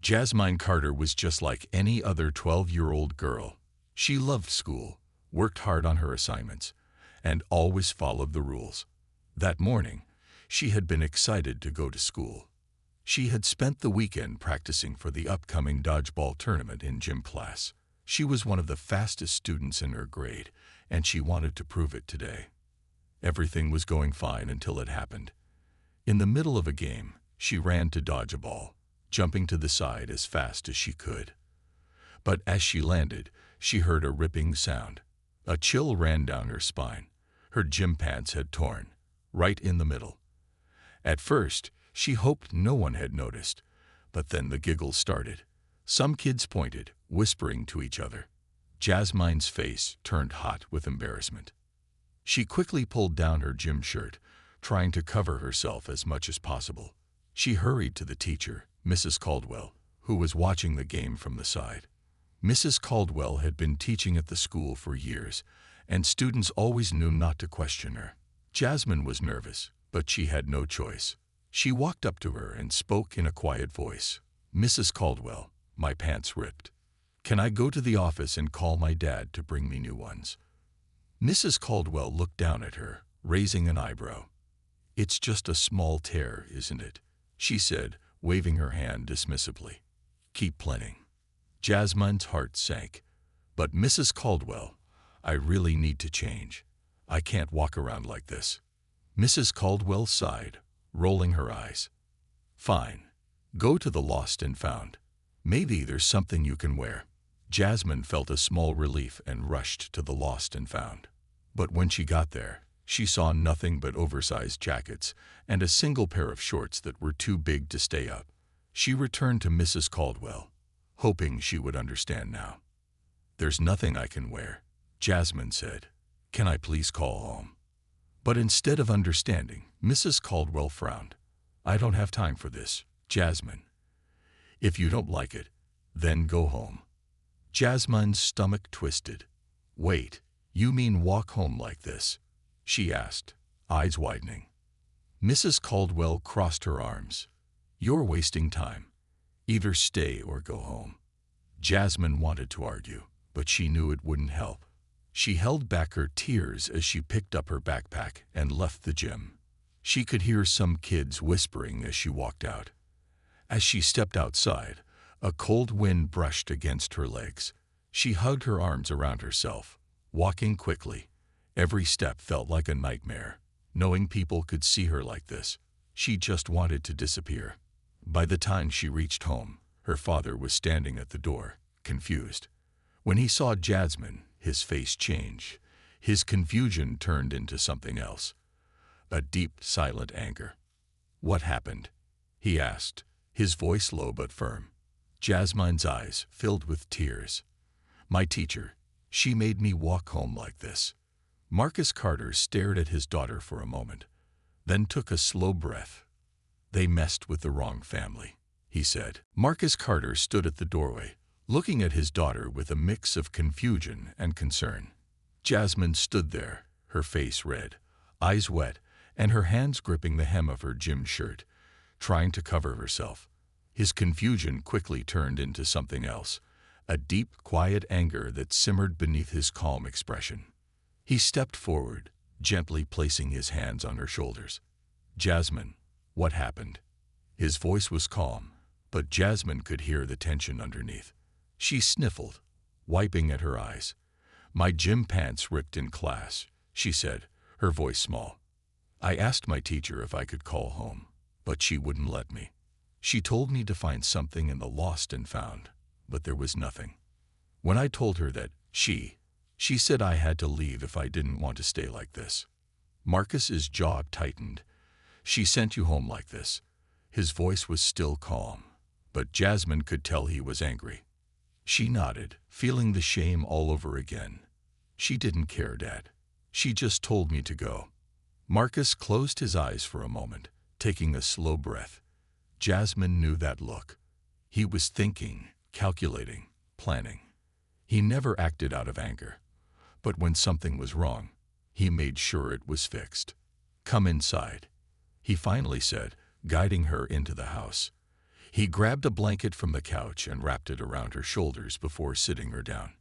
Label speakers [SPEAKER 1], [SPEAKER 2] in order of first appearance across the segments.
[SPEAKER 1] Jasmine Carter was just like any other 12-year-old girl. She loved school, worked hard on her assignments, and always followed the rules. That morning, she had been excited to go to school. She had spent the weekend practicing for the upcoming dodgeball tournament in gym class. She was one of the fastest students in her grade, and she wanted to prove it today. Everything was going fine until it happened. In the middle of a game, she ran to dodge a ball, jumping to the side as fast as she could. But as she landed, she heard a ripping sound. A chill ran down her spine. Her gym pants had torn, right in the middle. At first, she hoped no one had noticed, but then the giggles started. Some kids pointed, whispering to each other. Jasmine's face turned hot with embarrassment. She quickly pulled down her gym shirt, trying to cover herself as much as possible. She hurried to the teacher, Mrs. Caldwell, who was watching the game from the side. Mrs. Caldwell had been teaching at the school for years, and students always knew not to question her. Jasmine was nervous, but she had no choice. She walked up to her and spoke in a quiet voice. "Mrs. Caldwell, my pants ripped. Can I go to the office and call my dad to bring me new ones?" Mrs. Caldwell looked down at her, raising an eyebrow. "It's just a small tear, isn't it?" she said, waving her hand dismissively. "Keep playing." Jasmine's heart sank. "But Mrs. Caldwell, I really need to change. I can't walk around like this." Mrs. Caldwell sighed, rolling her eyes. "Fine. Go to the Lost and Found. Maybe there's something you can wear." Jasmine felt a small relief and rushed to the Lost and Found. But when she got there, she saw nothing but oversized jackets and a single pair of shorts that were too big to stay up. She returned to Mrs. Caldwell, hoping she would understand now. "There's nothing I can wear," Jasmine said. "Can I please call home?" But instead of understanding, Mrs. Caldwell frowned. "I don't have time for this, Jasmine. If you don't like it, then go home." Jasmine's stomach twisted. "Wait, you mean walk home like this?" she asked, eyes widening. Mrs. Caldwell crossed her arms. "You're wasting time. Either stay or go home." Jasmine wanted to argue, but she knew it wouldn't help. She held back her tears as she picked up her backpack and left the gym. She could hear some kids whispering as she walked out. As she stepped outside, a cold wind brushed against her legs. She hugged her arms around herself, walking quickly. Every step felt like a nightmare. Knowing people could see her like this, she just wanted to disappear. By the time she reached home, her father was standing at the door, confused. When he saw Jasmine, his face changed. His confusion turned into something else. A deep, silent anger. "What happened?" he asked, his voice low but firm. Jasmine's eyes filled with tears. "My teacher, she made me walk home like this." Marcus Carter stared at his daughter for a moment, then took a slow breath. "They messed with the wrong family," he said. Marcus Carter stood at the doorway, looking at his daughter with a mix of confusion and concern. Jasmine stood there, her face red, eyes wet, and her hands gripping the hem of her gym shirt, trying to cover herself. His confusion quickly turned into something else, a deep, quiet anger that simmered beneath his calm expression. He stepped forward, gently placing his hands on her shoulders. "Jasmine, what happened?" His voice was calm, but Jasmine could hear the tension underneath. She sniffled, wiping at her eyes. "My gym pants ripped in class," she said, her voice small. "I asked my teacher if I could call home, but she wouldn't let me. She told me to find something in the Lost and Found, but there was nothing. When I told her that, she said I had to leave if I didn't want to stay like this." Marcus's jaw tightened. "She sent you home like this." His voice was still calm, but Jasmine could tell he was angry. She nodded, feeling the shame all over again. "She didn't care, Dad. She just told me to go." Marcus closed his eyes for a moment, taking a slow breath. Jasmine knew that look. He was thinking, calculating, planning. He never acted out of anger, but when something was wrong, he made sure it was fixed. "Come inside," he finally said, guiding her into the house. He grabbed a blanket from the couch and wrapped it around her shoulders before sitting her down.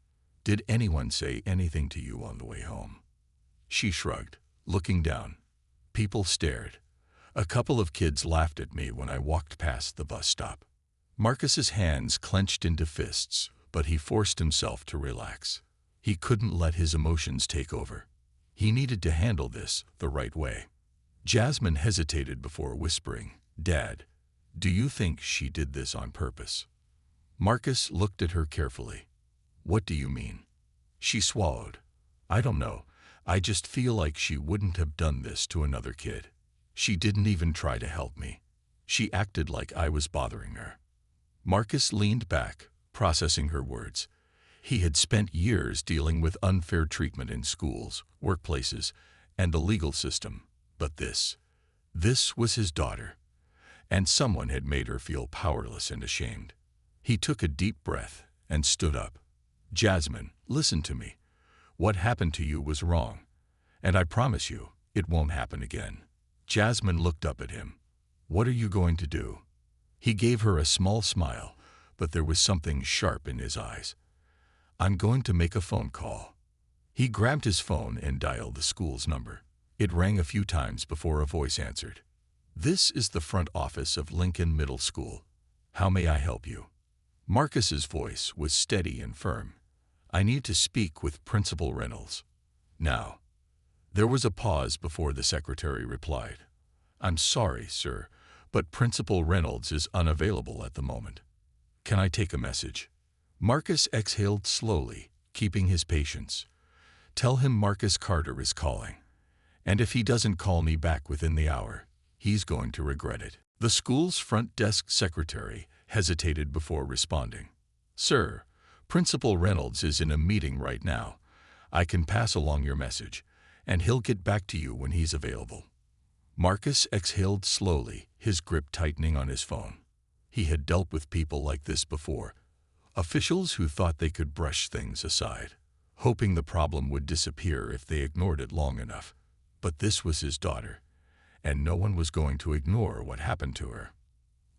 [SPEAKER 1] "Did anyone say anything to you on the way home?" She shrugged, looking down. People stared. A couple of kids laughed at me when I walked past the bus stop. Marcus's hands clenched into fists, but he forced himself to relax. He couldn't let his emotions take over. He needed to handle this the right way. Jasmine hesitated before whispering, "Dad, do you think she did this on purpose?" Marcus looked at her carefully. "What do you mean?" She swallowed. "I don't know. I just feel like she wouldn't have done this to another kid. She didn't even try to help me. She acted like I was bothering her." Marcus leaned back, processing her words. He had spent years dealing with unfair treatment in schools, workplaces, and the legal system. But this was his daughter. And someone had made her feel powerless and ashamed. He took a deep breath and stood up. "Jasmine, listen to me. What happened to you was wrong. And I promise you, it won't happen again." Jasmine looked up at him. "What are you going to do?" He gave her a small smile, but there was something sharp in his eyes. "I'm going to make a phone call." He grabbed his phone and dialed the school's number. It rang a few times before a voice answered. "This is the front office of Lincoln Middle School. How may I help you?" Marcus's voice was steady and firm. "I need to speak with Principal Reynolds." "Now." There was a pause before the secretary replied. "I'm sorry, sir, but Principal Reynolds is unavailable at the moment. Can I take a message?" Marcus exhaled slowly, keeping his patience. "Tell him Marcus Carter is calling. And if he doesn't call me back within the hour, he's going to regret it." The school's front desk secretary hesitated before responding. "Sir, Principal Reynolds is in a meeting right now. I can pass along your message, and he'll get back to you when he's available." Marcus exhaled slowly, his grip tightening on his phone. He had dealt with people like this before, officials who thought they could brush things aside, hoping the problem would disappear if they ignored it long enough. But this was his daughter, and no one was going to ignore what happened to her.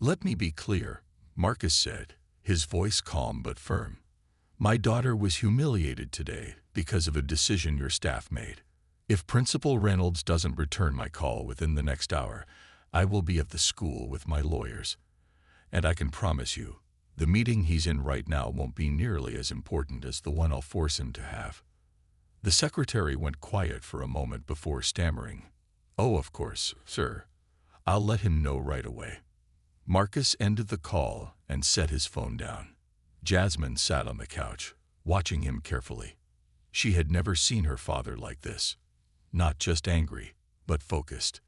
[SPEAKER 1] "Let me be clear," Marcus said, his voice calm but firm. "My daughter was humiliated today because of a decision your staff made. If Principal Reynolds doesn't return my call within the next hour, I will be at the school with my lawyers. And I can promise you, the meeting he's in right now won't be nearly as important as the one I'll force him to have." The secretary went quiet for a moment before stammering, "Oh, of course, sir. I'll let him know right away." Marcus ended the call and set his phone down. Jasmine sat on the couch, watching him carefully. She had never seen her father like this. Not just angry, but focused.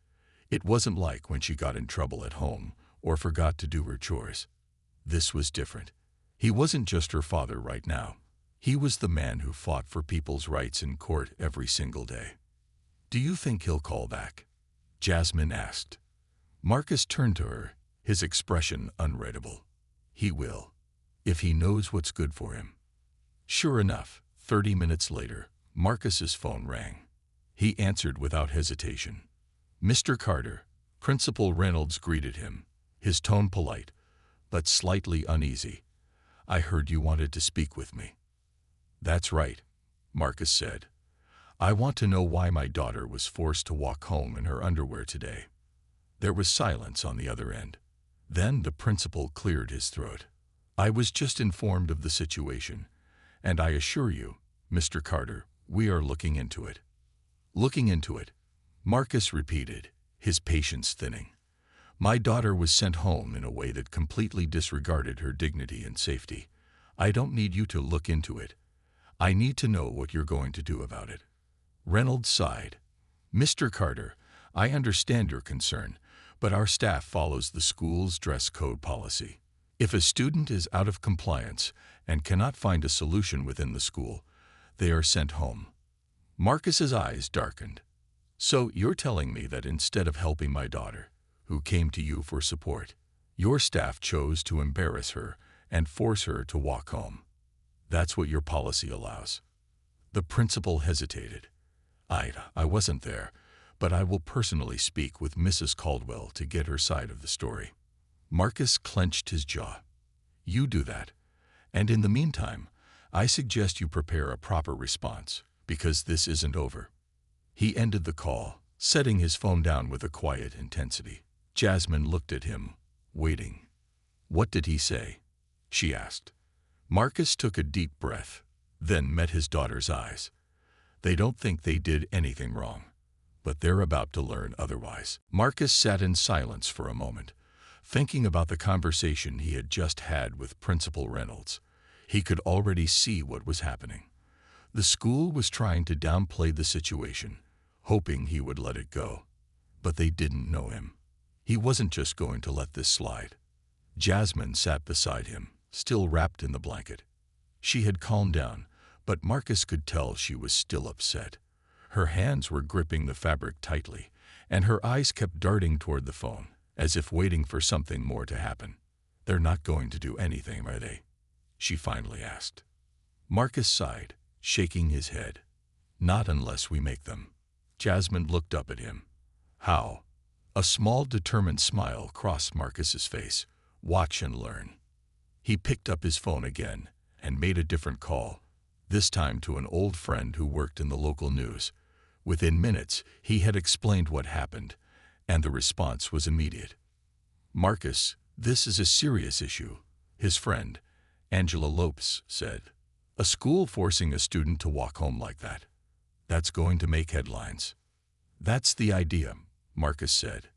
[SPEAKER 1] It wasn't like when she got in trouble at home or forgot to do her chores. This was different. He wasn't just her father right now. He was the man who fought for people's rights in court every single day. "Do you think he'll call back?" Jasmine asked. Marcus turned to her, his expression unreadable. "He will, if he knows what's good for him." Sure enough, 30 minutes later, Marcus's phone rang. He answered without hesitation. "Mr. Carter," Principal Reynolds greeted him, his tone polite, but slightly uneasy. "I heard you wanted to speak with me." "That's right," Marcus said. "I want to know why my daughter was forced to walk home in her underwear today." There was silence on the other end. Then the principal cleared his throat. "I was just informed of the situation, and I assure you, Mr. Carter, we are looking into it." "Looking into it," Marcus repeated, his patience thinning. "My daughter was sent home in a way that completely disregarded her dignity and safety. I don't need you to look into it. I need to know what you're going to do about it." Reynolds sighed. "Mr. Carter, I understand your concern, but our staff follows the school's dress code policy. If a student is out of compliance and cannot find a solution within the school, they are sent home." Marcus's eyes darkened. "So you're telling me that instead of helping my daughter, who came to you for support, your staff chose to embarrass her and force her to walk home? That's what your policy allows?" The principal hesitated. I wasn't there, but I will personally speak with Mrs. Caldwell to get her side of the story." Marcus clenched his jaw. You do that. And in the meantime, I suggest you prepare a proper response, because this isn't over. He ended the call, setting his phone down with a quiet intensity. Jasmine looked at him, waiting. What did he say? She asked. Marcus took a deep breath, then met his daughter's eyes. They don't think they did anything wrong, but they're about to learn otherwise. Marcus sat in silence for a moment, thinking about the conversation he had just had with Principal Reynolds. He could already see what was happening. The school was trying to downplay the situation, hoping he would let it go. But they didn't know him. He wasn't just going to let this slide. Jasmine sat beside him, still wrapped in the blanket. She had calmed down, but Marcus could tell she was still upset. Her hands were gripping the fabric tightly, and her eyes kept darting toward the phone, as if waiting for something more to happen. They're not going to do anything, are they? She finally asked. Marcus sighed, shaking his head. Not unless we make them. Jasmine looked up at him. How? A small, determined smile crossed Marcus's face. Watch and learn. He picked up his phone again and made a different call, this time to an old friend who worked in the local news. Within minutes, he had explained what happened, and the response was immediate. Marcus, this is a serious issue, his friend, Angela Lopes, said. A school forcing a student to walk home like that. That's going to make headlines. That's the idea, Marcus said.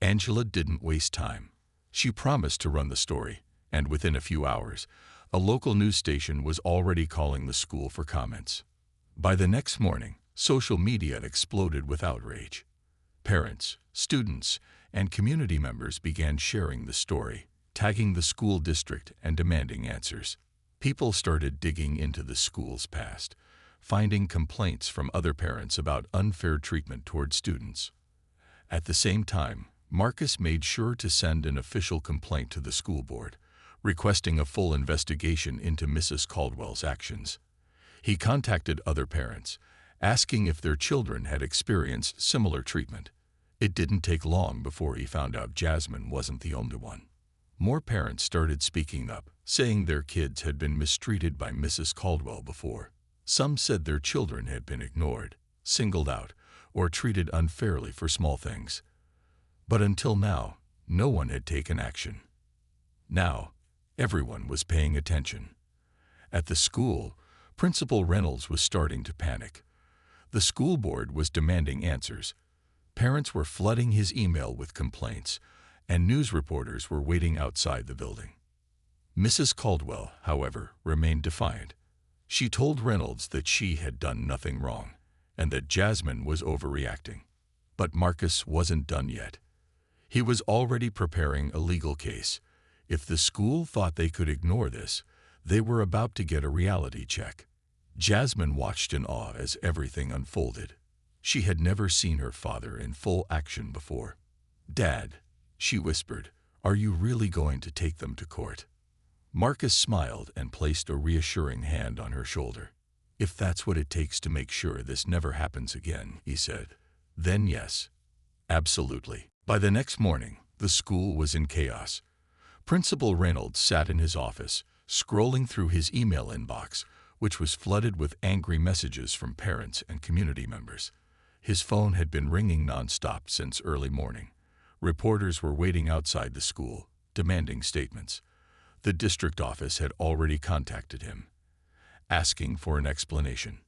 [SPEAKER 1] Angela didn't waste time. She promised to run the story, and within a few hours, a local news station was already calling the school for comments. By the next morning, social media exploded with outrage. Parents, students, and community members began sharing the story, tagging the school district and demanding answers. People started digging into the school's past, finding complaints from other parents about unfair treatment toward students. At the same time, Marcus made sure to send an official complaint to the school board, requesting a full investigation into Mrs. Caldwell's actions. He contacted other parents, asking if their children had experienced similar treatment. It didn't take long before he found out Jasmine wasn't the only one. More parents started speaking up, saying their kids had been mistreated by Mrs. Caldwell before. Some said their children had been ignored, singled out, or treated unfairly for small things. But until now, no one had taken action. Now, everyone was paying attention. At the school, Principal Reynolds was starting to panic. The school board was demanding answers. Parents were flooding his email with complaints, and news reporters were waiting outside the building. Mrs. Caldwell, however, remained defiant. She told Reynolds that she had done nothing wrong, and that Jasmine was overreacting. But Marcus wasn't done yet. He was already preparing a legal case. If the school thought they could ignore this, they were about to get a reality check. Jasmine watched in awe as everything unfolded. She had never seen her father in full action before. "Dad," she whispered, "are you really going to take them to court?" Marcus smiled and placed a reassuring hand on her shoulder. "If that's what it takes to make sure this never happens again," he said, "then yes, absolutely." By the next morning, the school was in chaos. Principal Reynolds sat in his office, scrolling through his email inbox, which was flooded with angry messages from parents and community members. His phone had been ringing nonstop since early morning. Reporters were waiting outside the school, demanding statements. The district office had already contacted him, asking for an explanation.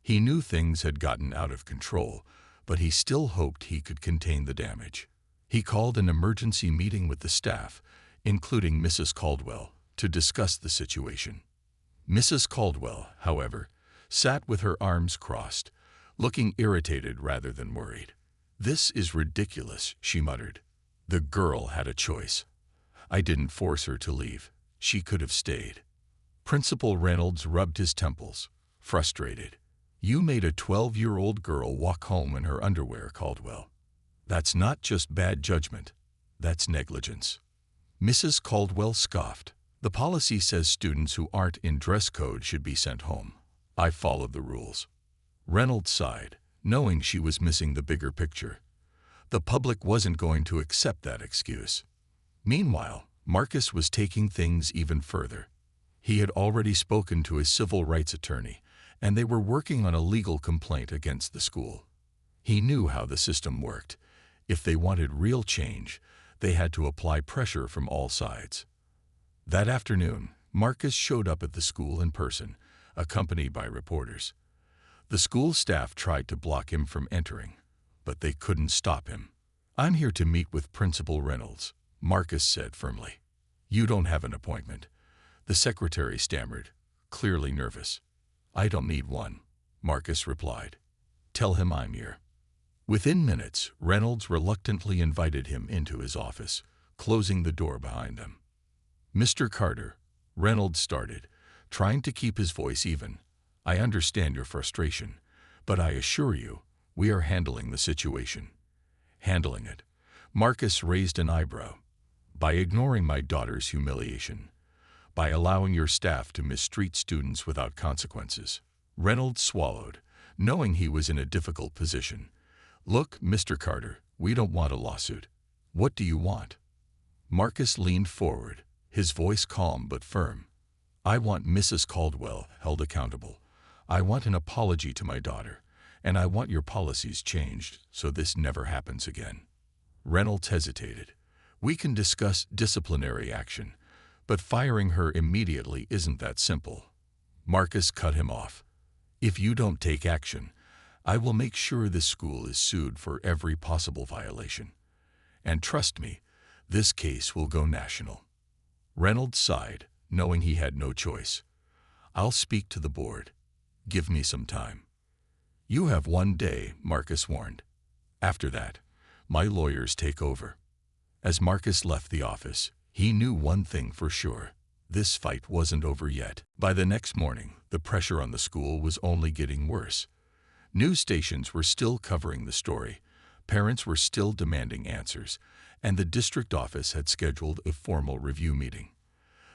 [SPEAKER 1] He knew things had gotten out of control, but he still hoped he could contain the damage. He called an emergency meeting with the staff, including Mrs. Caldwell, to discuss the situation. Mrs. Caldwell, however, sat with her arms crossed, looking irritated rather than worried. "This is ridiculous," she muttered. "The girl had a choice. I didn't force her to leave. She could have stayed." Principal Reynolds rubbed his temples, frustrated. "You made a 12-year-old girl walk home in her underwear, Caldwell. That's not just bad judgment, that's negligence." Mrs. Caldwell scoffed. "The policy says students who aren't in dress code should be sent home. I followed the rules." Reynolds sighed, knowing she was missing the bigger picture. The public wasn't going to accept that excuse. Meanwhile, Marcus was taking things even further. He had already spoken to his civil rights attorney, and they were working on a legal complaint against the school. He knew how the system worked. If they wanted real change, they had to apply pressure from all sides. That afternoon, Marcus showed up at the school in person, accompanied by reporters. The school staff tried to block him from entering, but they couldn't stop him. "I'm here to meet with Principal Reynolds," Marcus said firmly. "You don't have an appointment," the secretary stammered, clearly nervous. "I don't need one," Marcus replied. "Tell him I'm here." Within minutes, Reynolds reluctantly invited him into his office, closing the door behind them. "Mr. Carter," Reynolds started, trying to keep his voice even, "I understand your frustration, but I assure you, we are handling the situation." "Handling it?" Marcus raised an eyebrow. "By ignoring my daughter's humiliation. By allowing your staff to mistreat students without consequences." Reynolds swallowed, knowing he was in a difficult position. "Look, Mr. Carter, we don't want a lawsuit. What do you want?" Marcus leaned forward, his voice calm but firm. "I want Mrs. Caldwell held accountable. I want an apology to my daughter, and I want your policies changed so this never happens again." Reynolds hesitated. "We can discuss disciplinary action, but firing her immediately isn't that simple." Marcus cut him off. "If you don't take action, I will make sure this school is sued for every possible violation. And trust me, this case will go national." Reynolds sighed, knowing he had no choice. "I'll speak to the board. Give me some time." "You have 1 day," Marcus warned. "After that, my lawyers take over." As Marcus left the office, he knew one thing for sure. This fight wasn't over yet. By the next morning, the pressure on the school was only getting worse. News stations were still covering the story, parents were still demanding answers, and the district office had scheduled a formal review meeting.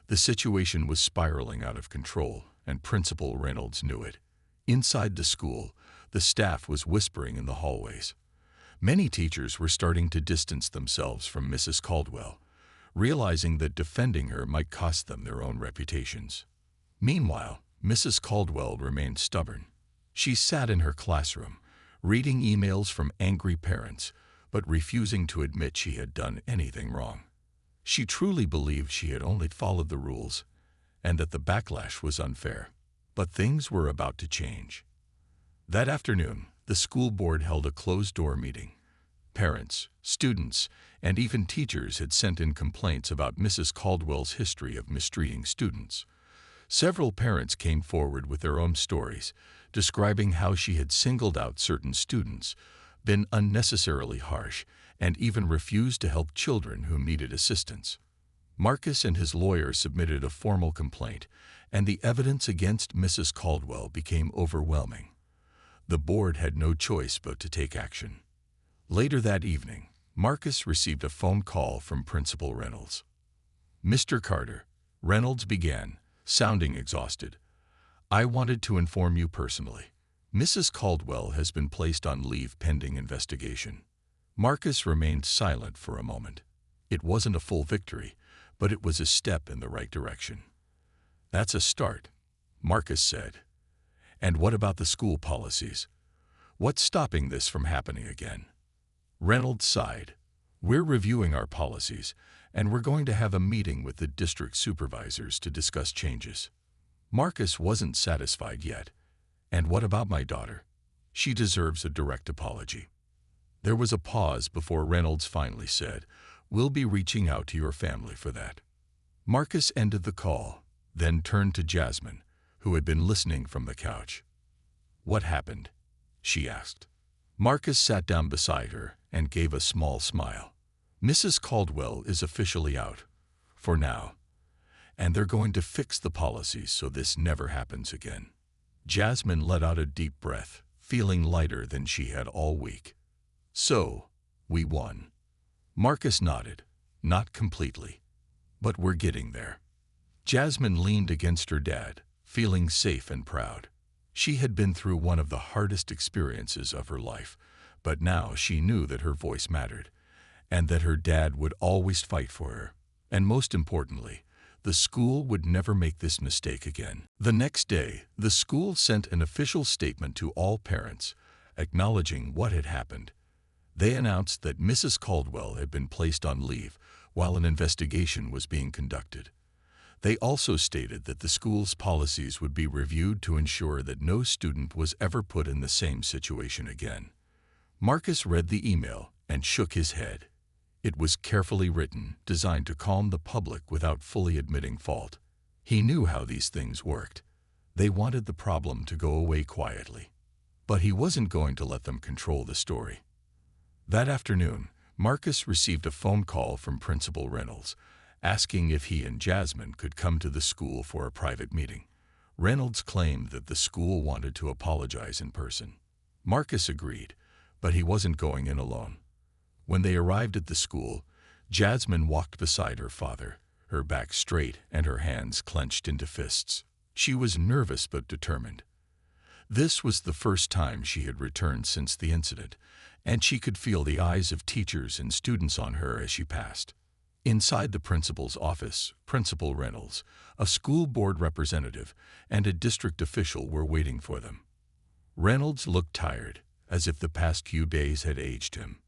[SPEAKER 1] The situation was spiraling out of control, and Principal Reynolds knew it. Inside the school, the staff was whispering in the hallways. Many teachers were starting to distance themselves from Mrs. Caldwell, realizing that defending her might cost them their own reputations. Meanwhile, Mrs. Caldwell remained stubborn. She sat in her classroom, reading emails from angry parents, but refusing to admit she had done anything wrong. She truly believed she had only followed the rules, and that the backlash was unfair. But things were about to change. That afternoon, the school board held a closed-door meeting. Parents, students, and even teachers had sent in complaints about Mrs. Caldwell's history of mistreating students. Several parents came forward with their own stories, describing how she had singled out certain students, been unnecessarily harsh, and even refused to help children who needed assistance. Marcus and his lawyer submitted a formal complaint, and the evidence against Mrs. Caldwell became overwhelming. The board had no choice but to take action. Later that evening, Marcus received a phone call from Principal Reynolds. "Mr. Carter," Reynolds began, sounding exhausted, "I wanted to inform you personally. Mrs. Caldwell has been placed on leave pending investigation." Marcus remained silent for a moment. It wasn't a full victory, but it was a step in the right direction. "That's a start," Marcus said. "And what about the school policies? What's stopping this from happening again?" Reynolds sighed. "We're reviewing our policies, and we're going to have a meeting with the district supervisors to discuss changes." Marcus wasn't satisfied yet. "And what about my daughter? She deserves a direct apology." There was a pause before Reynolds finally said, "We'll be reaching out to your family for that." Marcus ended the call, then turned to Jasmine, who had been listening from the couch. "What happened?" she asked. Marcus sat down beside her and gave a small smile. "Mrs. Caldwell is officially out, for now, and they're going to fix the policies so this never happens again." Jasmine let out a deep breath, feeling lighter than she had all week. "So, we won." Marcus nodded, not completely, but we're getting there. Jasmine leaned against her dad, feeling safe and proud. She had been through one of the hardest experiences of her life, but now she knew that her voice mattered, and that her dad would always fight for her. And most importantly, the school would never make this mistake again. The next day, the school sent an official statement to all parents, acknowledging what had happened. They announced that Mrs. Caldwell had been placed on leave while an investigation was being conducted. They also stated that the school's policies would be reviewed to ensure that no student was ever put in the same situation again. Marcus read the email and shook his head. It was carefully written, designed to calm the public without fully admitting fault. He knew how these things worked. They wanted the problem to go away quietly. But he wasn't going to let them control the story. That afternoon, Marcus received a phone call from Principal Reynolds, asking if he and Jasmine could come to the school for a private meeting. Reynolds claimed that the school wanted to apologize in person. Marcus agreed, but he wasn't going in alone. When they arrived at the school, Jasmine walked beside her father, her back straight and her hands clenched into fists. She was nervous but determined. This was the first time she had returned since the incident, and she could feel the eyes of teachers and students on her as she passed. Inside the principal's office, Principal Reynolds, a school board representative, and a district official were waiting for them. Reynolds looked tired, as if the past few days had aged him.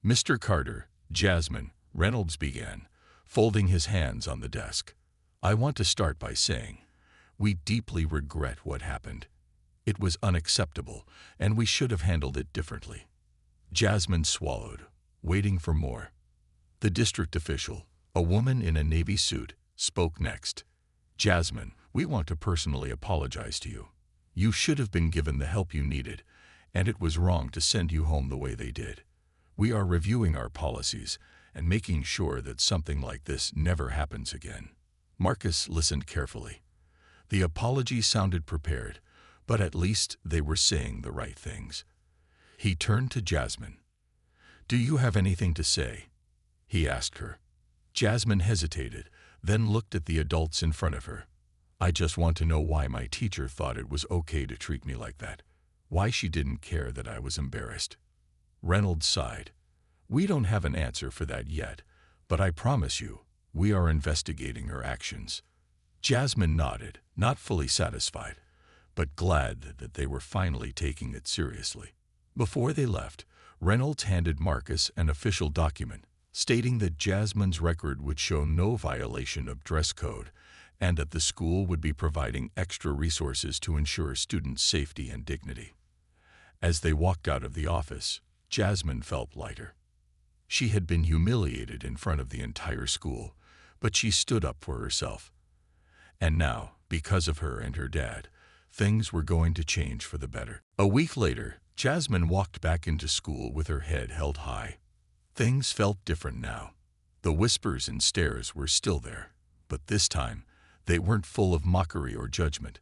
[SPEAKER 1] "Mr. Carter, Jasmine," Reynolds began, folding his hands on the desk. "I want to start by saying, we deeply regret what happened. It was unacceptable, and we should have handled it differently." Jasmine swallowed, waiting for more. The district official, a woman in a navy suit, spoke next. "Jasmine, we want to personally apologize to you. You should have been given the help you needed, and it was wrong to send you home the way they did. We are reviewing our policies and making sure that something like this never happens again." Marcus listened carefully. The apology sounded prepared, but at least they were saying the right things. He turned to Jasmine. "Do you have anything to say?" he asked her. Jasmine hesitated, then looked at the adults in front of her. "I just want to know why my teacher thought it was okay to treat me like that. Why she didn't care that I was embarrassed." Reynolds sighed. "We don't have an answer for that yet, but I promise you, we are investigating her actions." Jasmine nodded, not fully satisfied, but glad that they were finally taking it seriously. Before they left, Reynolds handed Marcus an official document, stating that Jasmine's record would show no violation of dress code and that the school would be providing extra resources to ensure students' safety and dignity. As they walked out of the office, Jasmine felt lighter. She had been humiliated in front of the entire school, but she stood up for herself. And now, because of her and her dad, things were going to change for the better. A week later, Jasmine walked back into school with her head held high. Things felt different now. The whispers and stares were still there, but this time, they weren't full of mockery or judgment.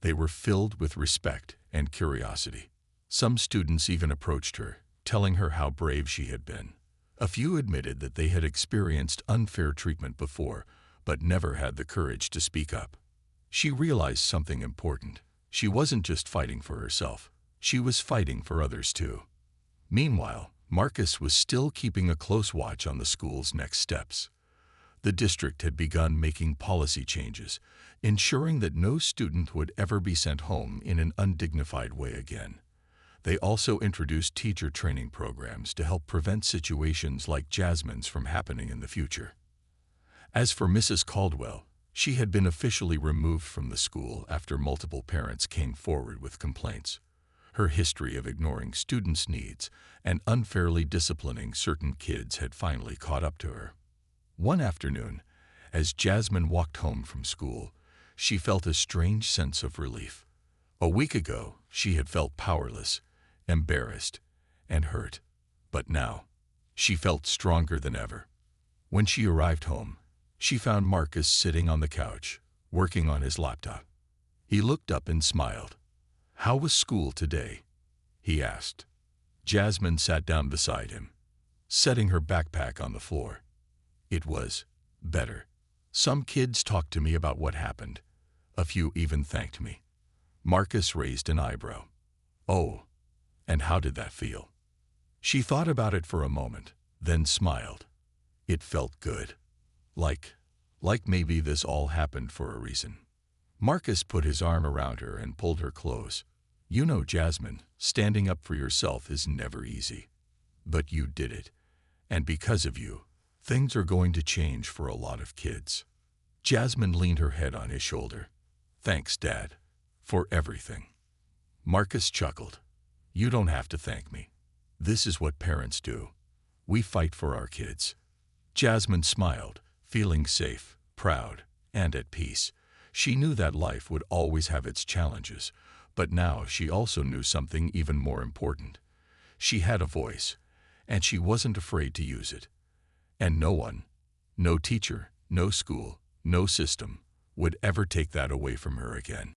[SPEAKER 1] They were filled with respect and curiosity. Some students even approached her, telling her how brave she had been. A few admitted that they had experienced unfair treatment before, but never had the courage to speak up. She realized something important. She wasn't just fighting for herself. She was fighting for others too. Meanwhile, Marcus was still keeping a close watch on the school's next steps. The district had begun making policy changes, ensuring that no student would ever be sent home in an undignified way again. They also introduced teacher training programs to help prevent situations like Jasmine's from happening in the future. As for Mrs. Caldwell, she had been officially removed from the school after multiple parents came forward with complaints. Her history of ignoring students' needs and unfairly disciplining certain kids had finally caught up to her. One afternoon, as Jasmine walked home from school, she felt a strange sense of relief. A week ago, she had felt powerless, embarrassed, and hurt. But now, she felt stronger than ever. When she arrived home, she found Marcus sitting on the couch, working on his laptop. He looked up and smiled. "How was school today?" he asked. Jasmine sat down beside him, setting her backpack on the floor. "It was better. Some kids talked to me about what happened. A few even thanked me." Marcus raised an eyebrow. "Oh, and how did that feel?" She thought about it for a moment, then smiled. It felt good. Like, like maybe this all happened for a reason. Marcus put his arm around her and pulled her close. You know, Jasmine, standing up for yourself is never easy. But you did it. And because of you, things are going to change for a lot of kids. Jasmine leaned her head on his shoulder. Thanks, Dad, for everything. Marcus chuckled. You don't have to thank me. This is what parents do. We fight for our kids. Jasmine smiled, feeling safe, proud, and at peace. She knew that life would always have its challenges, but now she also knew something even more important. She had a voice, and she wasn't afraid to use it. And no one, no teacher, no school, no system, would ever take that away from her again.